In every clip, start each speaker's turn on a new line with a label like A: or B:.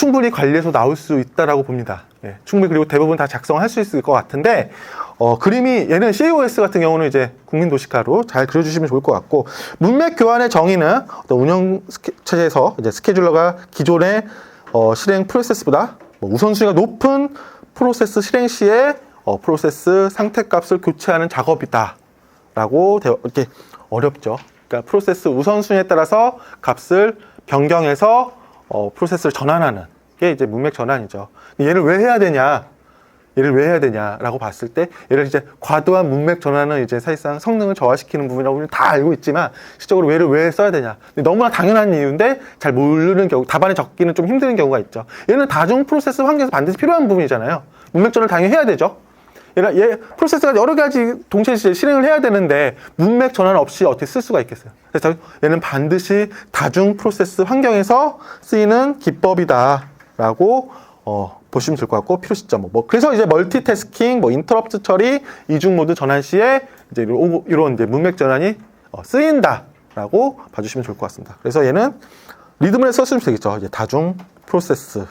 A: 충분히 관리해서 나올 수 있다라고 봅니다. 예, 충분히 그리고 대부분 다 작성할 수 있을 것 같은데 그림이 얘는 COS 같은 경우는 이제 국민도시카로 잘 그려주시면 좋을 것 같고 문맥 교환의 정의는 어떤 운영 체제에서 이제 스케줄러가 기존의 실행 프로세스보다 뭐 우선순위가 높은 프로세스 실행 시에 프로세스 상태값을 교체하는 작업이다라고 이렇게 어렵죠. 그러니까 프로세스 우선순위에 따라서 값을 변경해서 프로세스를 전환하는 게 이제 문맥 전환이죠. 얘를 왜 해야 되냐? 얘를 왜 해야 되냐라고 봤을 때 얘를 이제 과도한 문맥 전환은 이제 사실상 성능을 저하시키는 부분이라고 우리는 다 알고 있지만 실적으로 얘를 왜 써야 되냐? 너무나 당연한 이유인데 잘 모르는 경우, 답안에 적기는 좀 힘든 경우가 있죠. 얘는 다중 프로세스 환경에서 반드시 필요한 부분이잖아요. 문맥 전환을 당연히 해야 되죠. 얘 프로세스가 여러 가지 동시에 실행을 해야 되는데 문맥 전환 없이 어떻게 쓸 수가 있겠어요? 그래서 얘는 반드시 다중 프로세스 환경에서 쓰이는 기법이다라고 보시면 될 것 같고 필요 시점 그래서 이제 멀티태스킹, 인터럽트 처리, 이중 모드 전환 시에 이제 이런 이제 문맥 전환이 쓰인다라고 봐주시면 좋을 것 같습니다. 그래서 얘는 리드문에 썼으면 되겠죠. 이제 다중 프로세스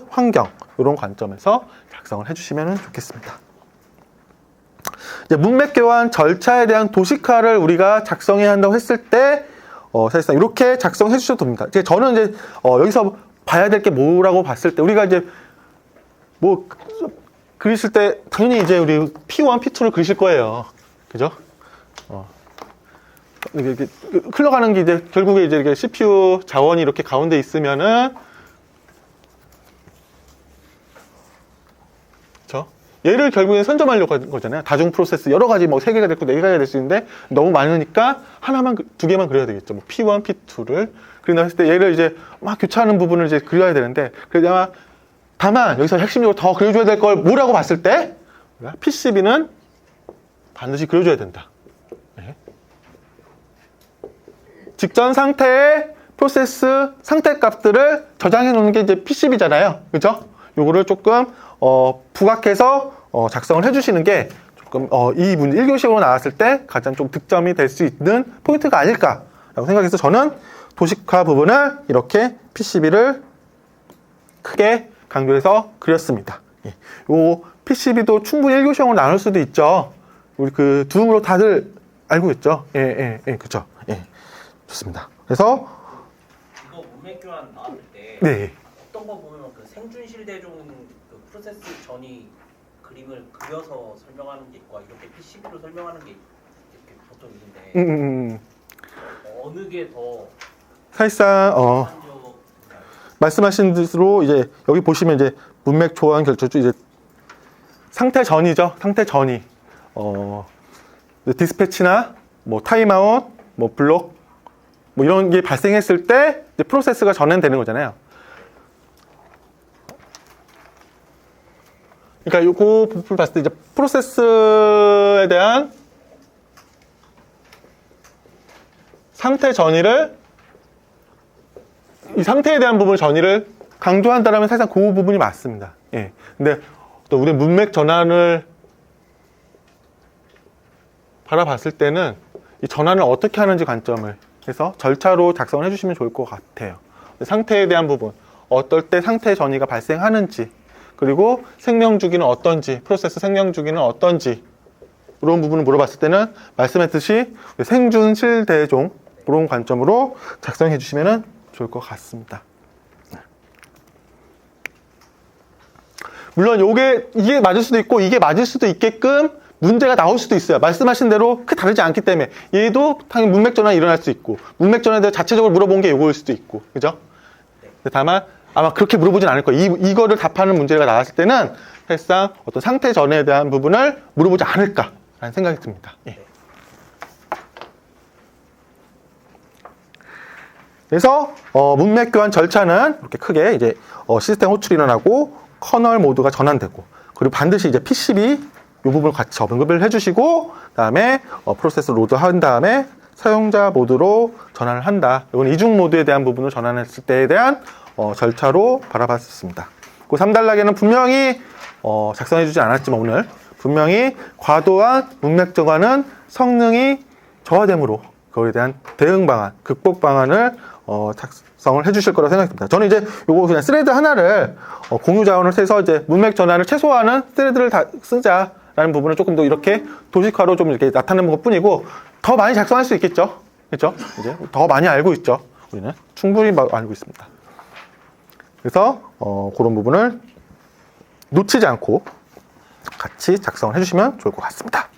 A: 환경 이런 관점에서 작성을 해주시면 좋겠습니다. 이제 문맥 교환 절차에 대한 도식화를 우리가 작성해야 한다고 했을 때 사실상 이렇게 작성해 주셔도 됩니다. 저는 이제 여기서 봐야 될 게 뭐라고 봤을 때 우리가 이제 뭐 그리실 때 당연히 이제 우리 P1, P2를 그리실 거예요. 그죠? 이렇게 흘러가는 게 이제 결국에 이제 이렇게 CPU 자원이 이렇게 가운데 있으면은 얘를 결국엔 선점하려고 하는 거잖아요. 다중 프로세스 여러 가지 3개가 됐고 4개가 될 수 있는데 너무 많으니까 하나만 2개만 그려야 되겠죠. P1, P2를 그린다 했을 때 얘를 이제 막 교차하는 부분을 이제 그려야 되는데 그래야 다만 여기서 핵심적으로 더 그려줘야 될 걸 뭐라고 봤을 때 PCB는 반드시 그려줘야 된다. 네. 직전 상태의 프로세스 상태 값들을 저장해 놓는 게 이제 PCB잖아요. 그죠? 요거를 조금 부각해서 작성을 해주시는 게 조금 이 문제 1교시로 나왔을 때 가장 좀 득점이 될 수 있는 포인트가 아닐까라고 생각해서 저는 도식화 부분을 이렇게 PCB를 크게 강조해서 그렸습니다. 예. 요 PCB도 충분히 1교시형으로 나눌 수도 있죠. 우리 그 두음으로 다들 알고 있죠. 예, 그렇죠. 예, 좋습니다. 그래서
B: 이거 문맥 교환 나왔을 때
A: 네.
B: 어떤 거 보면 그 생준실 대종 그 프로세스 전이 그림을 그려서 설명하는 게 있고 이렇게 PCB로 설명하는 게 이렇게 보통 있는데 어느 게 더
A: 사실상 말씀하신 대로 이제 여기 보시면 이제 문맥 교환 결정주 이제 상태 전이죠. 상태 전이 디스패치나 타임아웃, 블록 이런 게 발생했을 때 이제 프로세스가 전환되는 거잖아요. 그러니까 요거 부분을 봤을 때 이제 프로세스에 대한 상태 전이를 이 상태에 대한 부분 전이를 강조한다라면 사실상 그 부분이 맞습니다. 예. 근데 또 우리 문맥 전환을 바라봤을 때는 이 전환을 어떻게 하는지 관점을 해서 절차로 작성을 해주시면 좋을 것 같아요. 상태에 대한 부분, 어떨 때 상태 전이가 발생하는지, 그리고 생명 주기는 어떤지, 프로세스 생명 주기는 어떤지 이런 부분을 물어봤을 때는 말씀했듯이 생준 실대종 그런 관점으로 작성해 주시면 좋을 것 같습니다. 물론 이게 맞을 수도 있고 이게 맞을 수도 있게끔 문제가 나올 수도 있어요. 말씀하신 대로 크게 다르지 않기 때문에 얘도 당연히 문맥 전환이 일어날 수 있고 문맥 전환에 대해 자체적으로 물어본 게 이거일 수도 있고 그죠? 다만 아마 그렇게 물어보진 않을 거예요. 이거를 답하는 문제가 나왔을 때는 사실상 어떤 상태 전에 대한 부분을 물어보지 않을까라는 생각이 듭니다. 예. 그래서 문맥 교환 절차는 이렇게 크게 이제 시스템 호출이 일어나고 커널 모드가 전환되고 그리고 반드시 이제 PCB 이 부분을 같이 언급을 해주시고 그다음에 프로세스 로드한 다음에 사용자 모드로 전환을 한다. 이건 이중 모드에 대한 부분을 전환했을 때에 대한 절차로 바라봤습니다. 그 3단락에는 분명히 작성해주지 않았지만 오늘 분명히 과도한 문맥 전환은 성능이 저하됨으로 그거에 대한 대응 방안, 극복 방안을 작성을 해주실 거라고 생각됩니다. 저는 이제 요거 그냥 스레드 하나를 공유 자원을 해서 이제 문맥 전환을 최소화하는 스레드를 다 쓰자라는 부분을 조금 더 이렇게 도식화로 좀 이렇게 나타내는 것 뿐이고, 더 많이 작성할 수 있겠죠. 그렇죠? 이제 더 많이 알고 있죠. 우리는 충분히 알고 있습니다. 그래서 그런 부분을 놓치지 않고 같이 작성을 해주시면 좋을 것 같습니다.